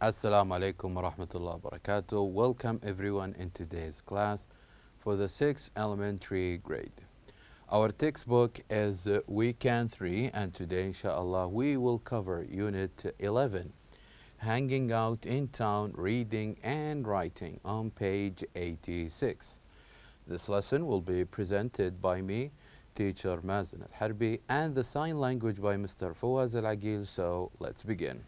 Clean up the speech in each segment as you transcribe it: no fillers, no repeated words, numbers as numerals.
Assalamu alaikum wa rahmatullahi wa barakatuh. Welcome everyone in today's class for the 6th elementary grade. Our textbook is Weekend 3 and today inshallah we will cover Unit 11, Hanging Out in Town, Reading and Writing on page 86. This lesson will be presented by me, teacher Mazen Al-Harbi, and the sign language by Mr. Fawaz Al-Agil. So let's begin.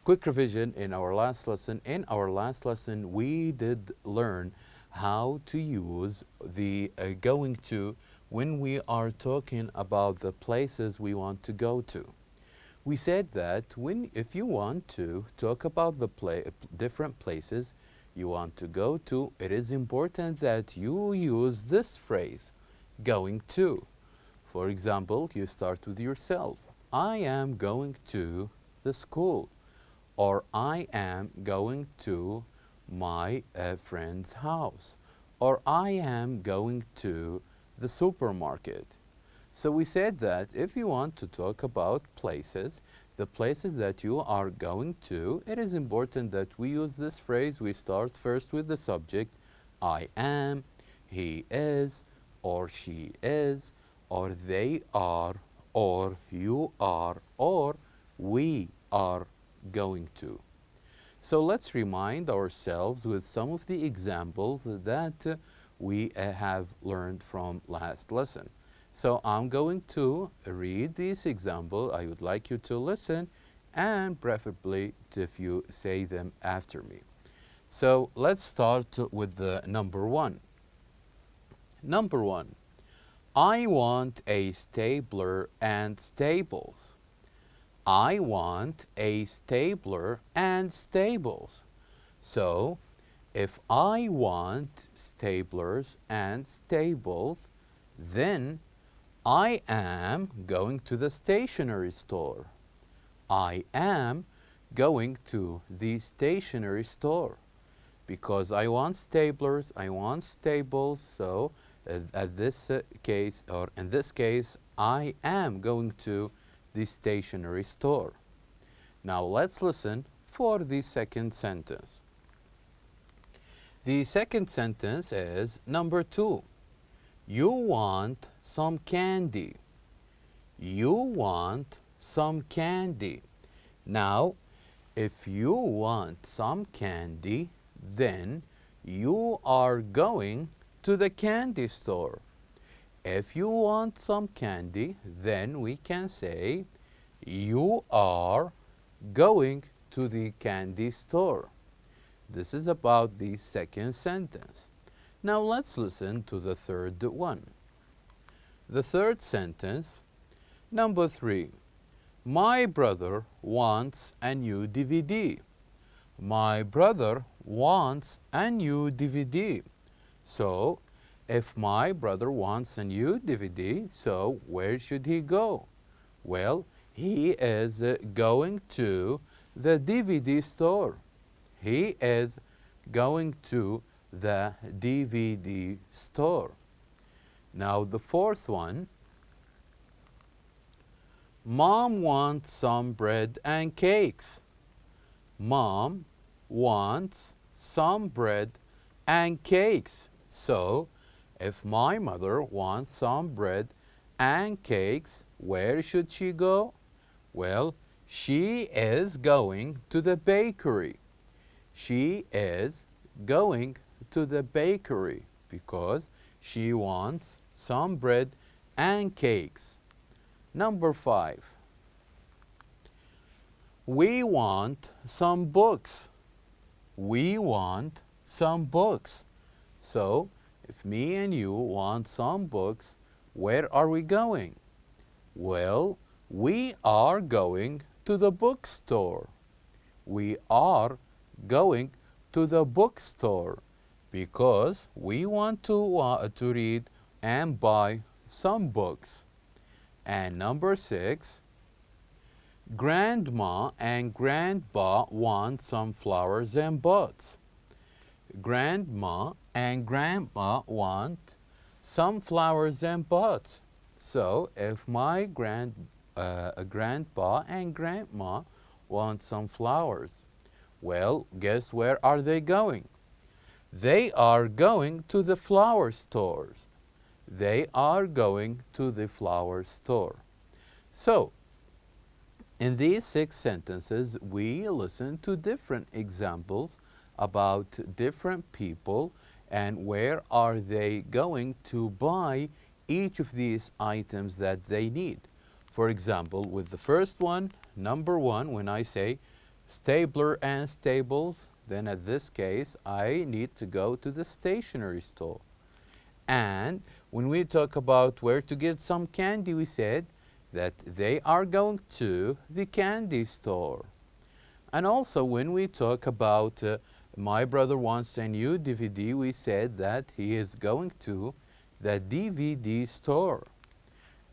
Quick revision in our last lesson. In our last lesson, we did learn how to use the going to when we are talking about the places we want to go to. We said that if you want to talk about the different places you want to go to, it is important that you use this phrase, going to. For example, you start with yourself. I am going to the school. Or I am going to my friend's house. Or I am going to the supermarket. So we said that if you want to talk about places, the places that you are going to, it is important that we use this phrase. We start first with the subject, I am, he is, or she is, or they are, or you are, or we are going to. So let's remind ourselves with some of the examples that we have learned from last lesson. So I'm going to read this example. I would like you to listen and preferably if you say them after me. So let's start with the number one. Number one, I want a stapler and staples. I want a stapler and staples. So, if I want staplers and staples, then I am going to the stationery store. I am going to the stationery store because I want staplers, I want staples. So, at this case, or in this case, I am going to the stationery store. Now let's listen for the second sentence. The second sentence is number two. You want some candy. You want some candy. Now, if you want some candy, then you are going to the candy store. If you want some candy, then we can say you are going to the candy store. This is about the second sentence. Now let's listen to the third one. The third sentence, number three. My brother wants a new DVD. My brother wants a new DVD. So, if my brother wants a new DVD, so where should he go? Well, he is going to the DVD store. He is going to the DVD store. Now the fourth one. Mom wants some bread and cakes. Mom wants some bread and cakes. So, if my mother wants some bread and cakes, where should she go? Well, she is going to the bakery. She is going to the bakery because she wants some bread and cakes. Number five. We want some books. We want some books. So, if me and you want some books, where are we going? Well, we are going to the bookstore. We are going to the bookstore because we want to read and buy some books. And number six, Grandma and Grandpa want some flowers and pots. Grandma and Grandpa want some flowers and pots. So if my grandpa and grandma want some flowers. Well, guess where are they going? They are going to the flower stores. They are going to the flower store. So, in these 6 sentences, we listen to different examples about different people and where are they going to buy each of these items that they need. For example, with the first one, number 1, when I say stapler and staples, then in this case, I need to go to the stationery store. And when we talk about where to get some candy, we said that they are going to the candy store. And also when we talk about my brother wants a new DVD, we said that he is going to the DVD store.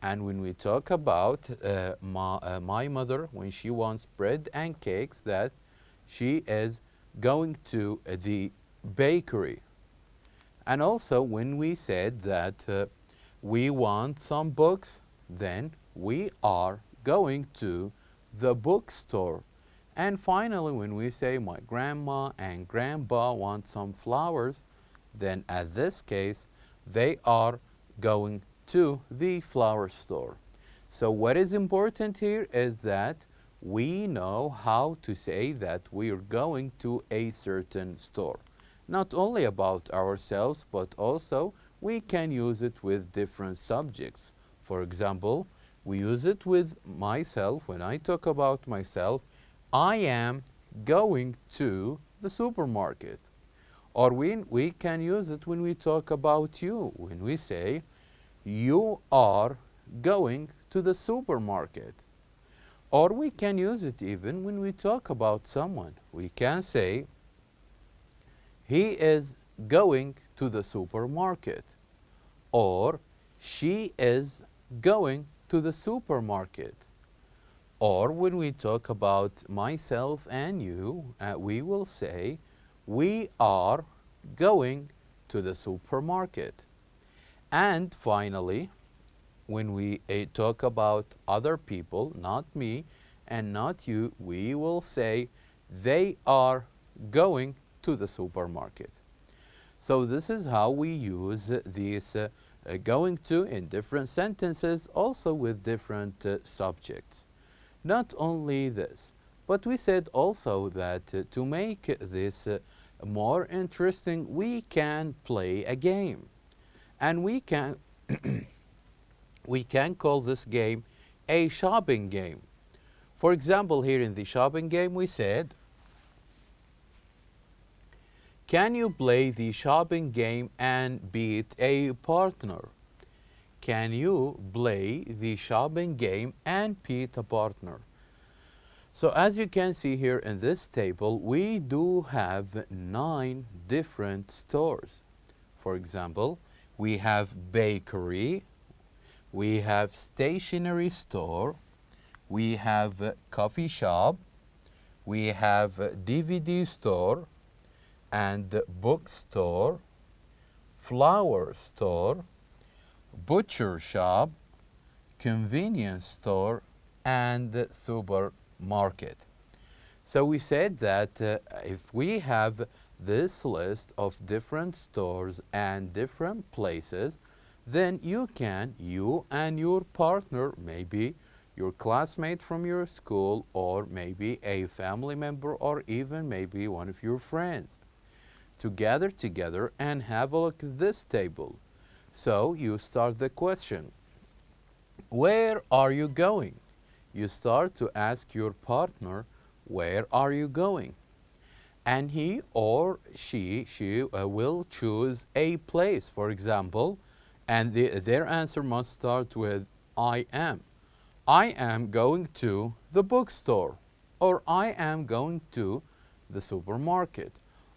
And when we talk about my mother, when she wants bread and cakes, that she is going to the bakery. And also when we said that we want some books, then we are going to the bookstore. And finally, when we say my grandma and grandpa want some flowers, then at this case, they are going to the flower store. So what is important here is that we know how to say that we are going to a certain store. Not only about ourselves, but also we can use it with different subjects. For example, we use it with myself. When I talk about myself, I am going to the supermarket. Or we can use it when we talk about you. When we say, you are going to the supermarket. Or we can use it even when we talk about someone. We can say, he is going to the supermarket. Or she is going to the supermarket. Or when we talk about myself and you, we will say, we are going to the supermarket. And finally, when we talk about other people, not me and not you, we will say, they are going to the supermarket. So this is how we use these going to in different sentences, also with different subjects. Not only this, but we said also that to make this more interesting, we can play a game. And we can we can call this game a shopping game. For example, here in the shopping game, we said, can you play the shopping game and beat a partner? Can you play the shopping game and beat a partner? So as you can see here in this table, we do have 9 different stores. For example, we have bakery, we have stationery store, we have coffee shop, we have DVD store, and bookstore, flower store, butcher shop, convenience store, and supermarket. So we said that if we have this list of different stores and different places, then you and your partner, maybe your classmate from your school, or maybe a family member, or even maybe one of your friends, to gather together and have a look at this table. So you start the question, where are you going? You start to ask your partner, where are you going? And he or she will choose a place, for example, and their answer must start with I am. I am going to the bookstore, or I am going to the supermarket,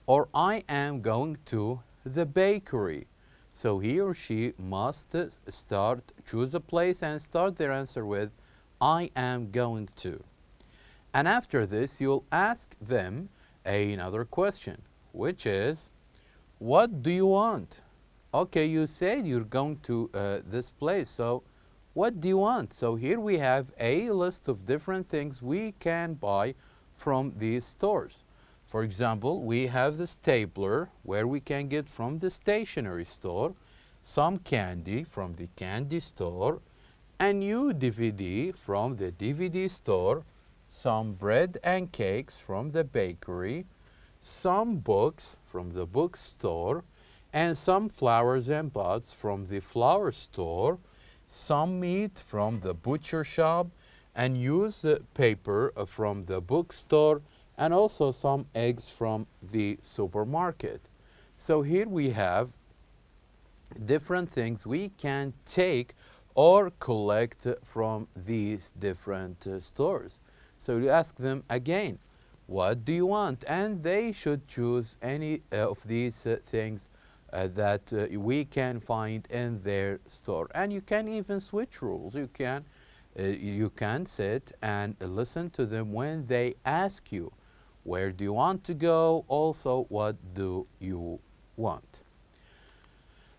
or I am going to the bakery. So he or she must choose a place and start their answer with I am going to. And after this, you'll ask them another question, which is, what do you want? Okay, you said you're going to this place, so what do you want? So here we have a list of different things we can buy from these stores. For example, we have the stapler, where we can get from the stationery store, some candy from the candy store, a new DVD from the DVD store, some bread and cakes from the bakery, some books from the bookstore, and some flowers and pots from the flower store, some meat from the butcher shop, and used paper from the bookstore, and also some eggs from the supermarket. So here we have different things we can take or collect from these different stores. So you ask them again, what do you want? And they should choose any of these things that we can find in their store. And you can even switch rules. You can sit and listen to them when they ask you, where do you want to go? Also, what do you want?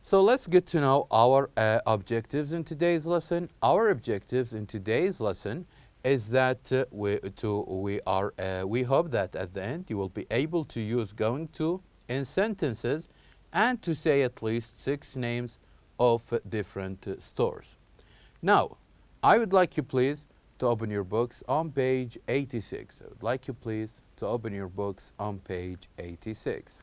So let's get to know our objectives in today's lesson. Our objectives in today's lesson is that we hope that at the end you will be able to use going to in sentences and to say at least 6 names of different stores. Now, I would like you please to open your books on page 86. I would like you please to open your books on page 86.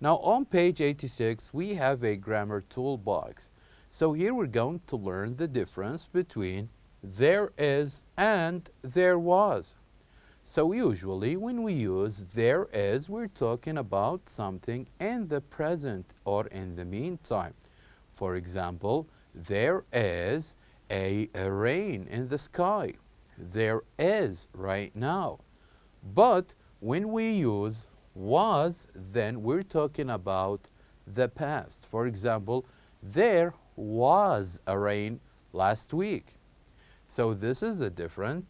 Now on page 86 we have a grammar toolbox. So here we're going to learn the difference between there is and there was. So usually when we use there is, we're talking about something in the present or in the meantime. For example, there is a rain in the sky. There is right now. But when we use was, then we're talking about the past. For example, there was a rain last week. So this is the difference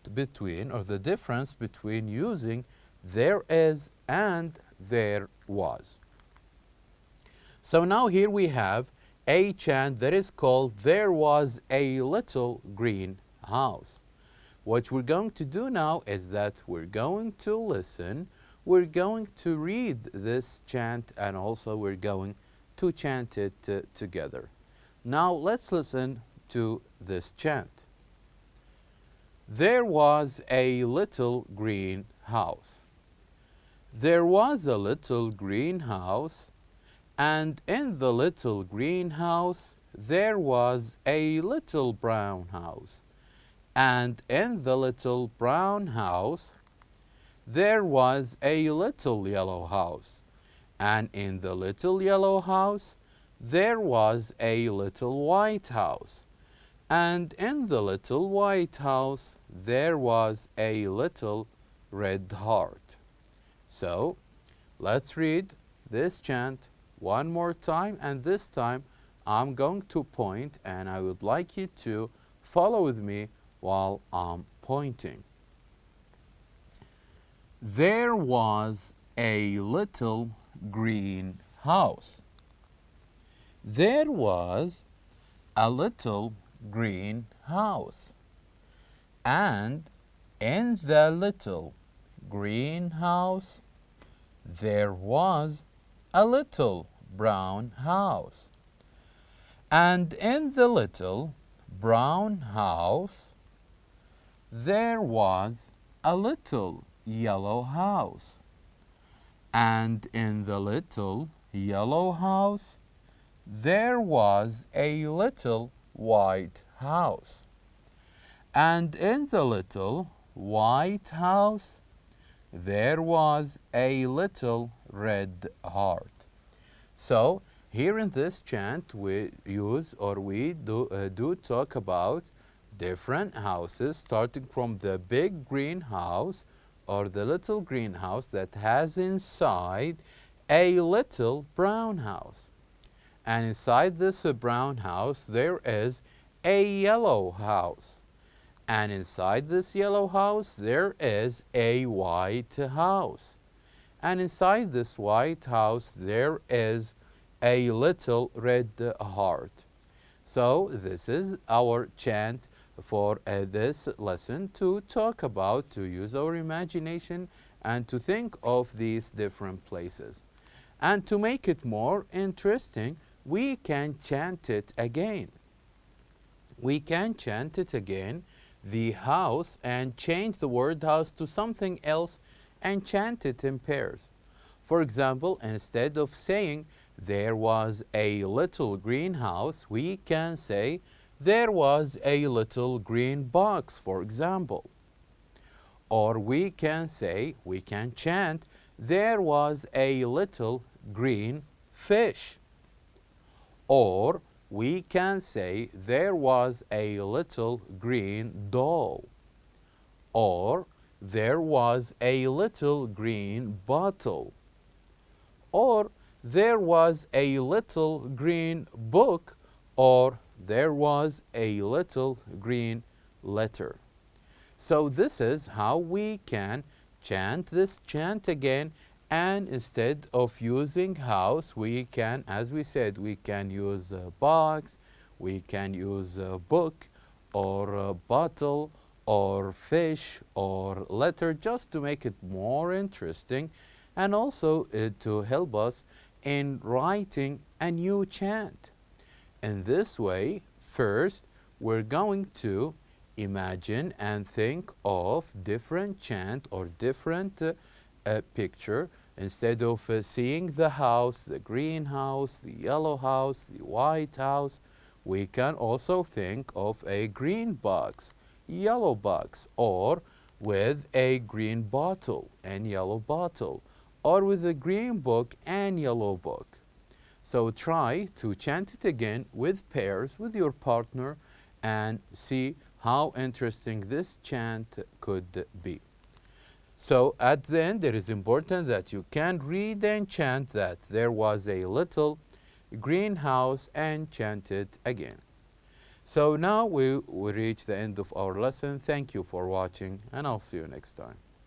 between using there is and there was. So now here we have a chant that is called There Was a Little Green House. What we're going to do now is that we're going to listen, we're going to read this chant, and also we're going to chant it together. Now let's listen to this chant. There was a little green house. There was a little green house, and in the little green house there was a little brown house. And in the little brown house there was a little yellow house. And in the little yellow house there was a little white house. And in the little white house there was a little red heart. So let's read this chant one more time, and this time I'm going to point, and I would like you to follow with me while I'm pointing. There was a little green house. There was a little green house. And in the little green house there was a little brown house. And in the little brown house there was a little yellow house. And in the little yellow house there was a little white house. And in the little white house there was a little red heart. So here in this chant we do talk about different houses, starting from the big green house or the little green house that has inside a little brown house. And inside this brown house there is a yellow house. And inside this yellow house there is a white house. And inside this white house there is a little red heart. So this is our chant for this lesson, to talk about, to use our imagination and to think of these different places. And to make it more interesting, we can chant it again. We can chant it again, the house, and change the word house to something else and chant it in pairs. For example, instead of saying there was a little greenhouse, we can say there was a little green box, for example. Or we can say, we can chant, there was a little green fish. Or we can say there was a little green doll. Or there was a little green bottle. Or there was a little green book, or there was a little green letter. So this is how we can chant this chant again, and instead of using house, we can, as we said, we can use a box, we can use a book, or a bottle, or fish, or letter, just to make it more interesting, and also to help us in writing a new chant. In this way, first, we're going to imagine and think of different chant or different picture. Instead of seeing the house, the green house, the yellow house, the white house, we can also think of a green box, yellow box, or with a green bottle and yellow bottle, or with a green book and yellow book. So try to chant it again with pairs with your partner and see how interesting this chant could be. So at the end, it is important that you can read and chant that there was a little greenhouse and chant it again. So now we reach the end of our lesson. Thank you for watching, and I'll see you next time.